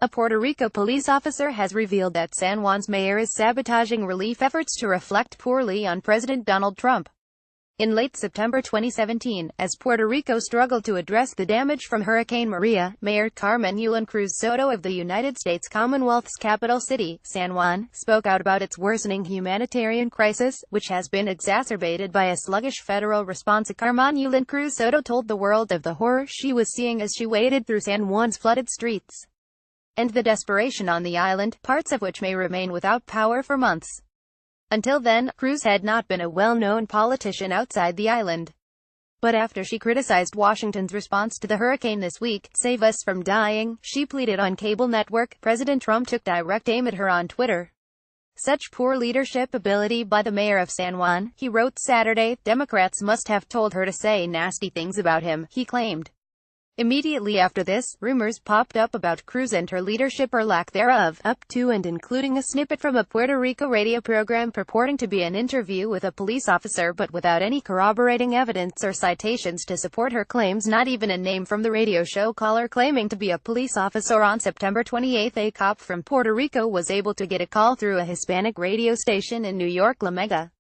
A Puerto Rico police officer has revealed that San Juan's mayor is sabotaging relief efforts to reflect poorly on President Donald Trump. In late September 2017, as Puerto Rico struggled to address the damage from Hurricane Maria, Mayor Carmen Yulín Cruz Soto of the United States Commonwealth's capital city, San Juan, spoke out about its worsening humanitarian crisis, which has been exacerbated by a sluggish federal response. Carmen Yulín Cruz Soto told the world of the horror she was seeing as she waded through San Juan's flooded streets, and the desperation on the island, parts of which may remain without power for months. Until then, Cruz had not been a well-known politician outside the island. But after she criticized Washington's response to the hurricane this week, "Save us from dying," she pleaded on cable network, President Trump took direct aim at her on Twitter. "Such poor leadership ability by the mayor of San Juan," he wrote Saturday. "Democrats must have told her to say nasty things about him," he claimed. Immediately after this, rumors popped up about Cruz and her leadership or lack thereof, up to and including a snippet from a Puerto Rico radio program purporting to be an interview with a police officer but without any corroborating evidence or citations to support her claims, not even a name from the radio show caller claiming to be a police officer. On September 28, a cop from Puerto Rico was able to get a call through a Hispanic radio station in New York, La Mega.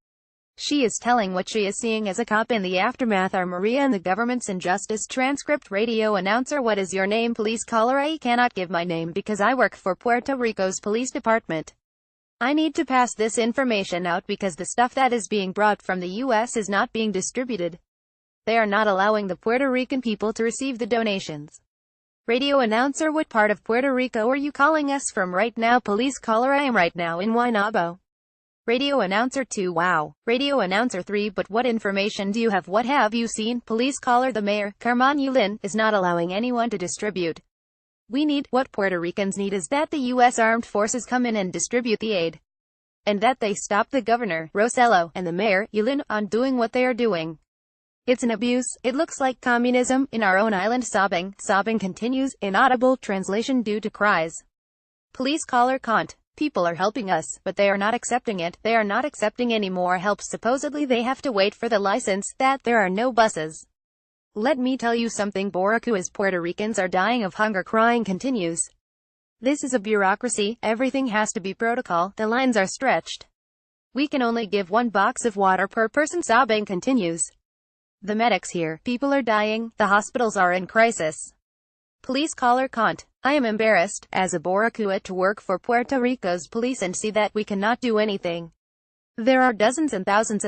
She is telling what she is seeing as a cop in the aftermath of Maria and the government's injustice. Transcript: radio announcer: "What is your name, police caller?" "I cannot give my name because I work for Puerto Rico's police department. I need to pass this information out because the stuff that is being brought from the U.S. is not being distributed. They are not allowing the Puerto Rican people to receive the donations." Radio announcer: "What part of Puerto Rico are you calling us from right now?" Police caller: "I am right now in Guaynabo." Radio announcer 2: "Wow." Radio announcer 3: "But what information do you have? What have you seen?" Police caller: "The mayor, Carmen Yulín, is not allowing anyone to distribute. What Puerto Ricans need is that the U.S. armed forces come in and distribute the aid. And that they stop the governor, Rosello, and the mayor, Yulín, on doing what they are doing. It's an abuse. It looks like communism in our own island." Sobbing continues. Inaudible translation due to cries. Police caller: "Can't. People are helping us, but they are not accepting it. They are not accepting any more help. Supposedly they have to wait for the license, that there are no buses. Let me tell you something, Boraku, as Puerto Ricans are dying of hunger." Crying continues. "This is a bureaucracy. Everything has to be protocol. The lines are stretched. We can only give 1 box of water per person." Sobbing continues. "The medics here. People are dying. The hospitals are in crisis." Police caller: "Can't. I am embarrassed, as a Boricua, to work for Puerto Rico's police and see that we cannot do anything. There are dozens and thousands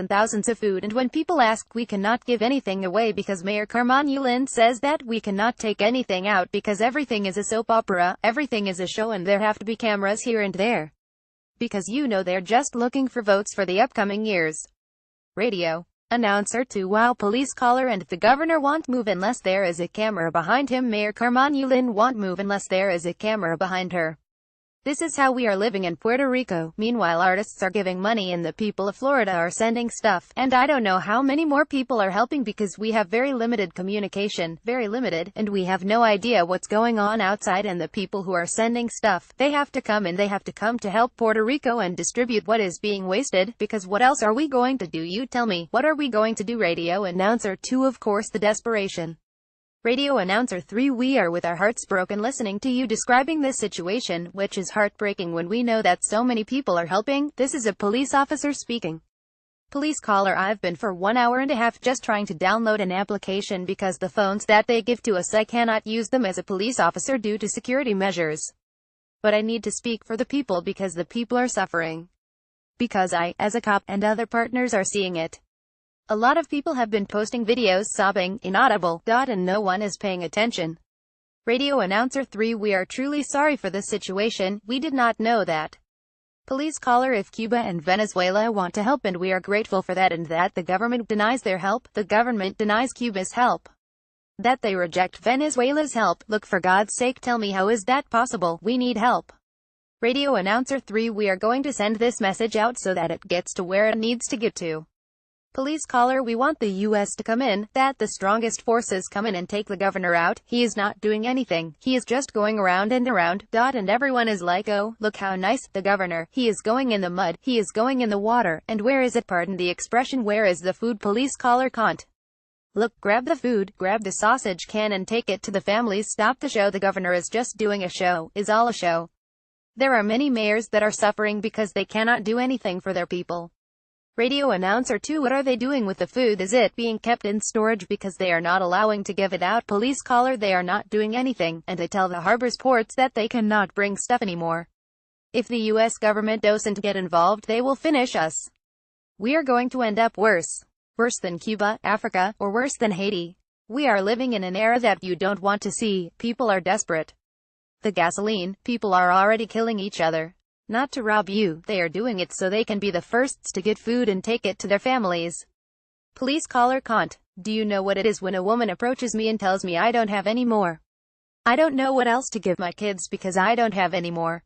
of food, and when people ask, we cannot give anything away because Mayor Carmen Yulín says that we cannot take anything out because everything is a soap opera, everything is a show, and there have to be cameras here and there. Because they're just looking for votes for the upcoming years." Radio announcer 2: "Wow." Police caller: "And the governor won't move unless there is a camera behind him." Mayor Carmen Yulín won't move unless there is a camera behind her. "This is how we are living in Puerto Rico. Meanwhile, artists are giving money and the people of Florida are sending stuff. And I don't know how many more people are helping because we have very limited communication, very limited, and we have no idea what's going on outside, and the people who are sending stuff, they have to come to help Puerto Rico and distribute what is being wasted, because what else are we going to do? You tell me, what are we going to do?" Radio announcer 2: "Of course, the desperation." Radio announcer 3: "We are with our hearts broken listening to you describing this situation, which is heartbreaking when we know that so many people are helping." This is a police officer speaking. Police caller: "I've been for 1 hour and a half just trying to download an application because the phones that they give to us, I cannot use them as a police officer due to security measures. But I need to speak for the people because the people are suffering. Because I, as a cop, and other partners are seeing it. A lot of people have been posting videos." Sobbing, inaudible, and no one is paying attention. Radio announcer 3: "We are truly sorry for this situation. We did not know that." Police caller: "If Cuba and Venezuela want to help, and we are grateful for that, and that the government denies their help, the government denies Cuba's help, that they reject Venezuela's help, look, for God's sake, tell me, how is that possible? We need help." Radio announcer 3: "We are going to send this message out so that it gets to where it needs to get to." Police caller: "We want the U.S. to come in, that the strongest forces come in and take the governor out. He is not doing anything. He is just going around and around, and everyone is like, oh, look how nice, the governor. He is going in the mud, he is going in the water, and where is it? Pardon the expression, where is the food?" Police caller: "Can't. Look, grab the food, grab the sausage can and take it to the families. Stop the show. The governor is just doing a show, is all a show. There are many mayors that are suffering because they cannot do anything for their people. Radio announcer 2: what are they doing with the food? Is it being kept in storage because they are not allowing to give it out? Police caller: they are not doing anything, and they tell the harbors ports that they cannot bring stuff anymore. If the US government doesn't get involved, they will finish us. We are going to end up worse. Worse than Cuba, Africa, or worse than Haiti. We are living in an era that you don't want to see. People are desperate. The gasoline, people are already killing each other. Not to rob you, they are doing it so they can be the firsts to get food and take it to their families. Police caller: can't. Do you know what it is when a woman approaches me and tells me I don't have any more? I don't know what else to give my kids because I don't have any more.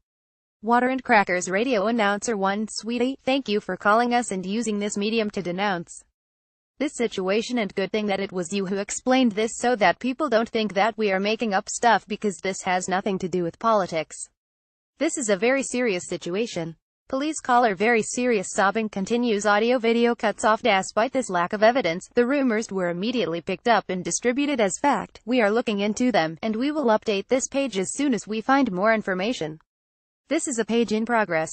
Water and crackers. Radio announcer 1: sweetie, thank you for calling us and using this medium to denounce this situation, and good thing that it was you who explained this so that people don't think that we are making up stuff, because this has nothing to do with politics. This is a very serious situation. Police caller: very serious. Sobbing continues. Audio video cuts off. Despite this lack of evidence, the rumors were immediately picked up and distributed as fact. We are looking into them, and we will update this page as soon as we find more information. This is a page in progress.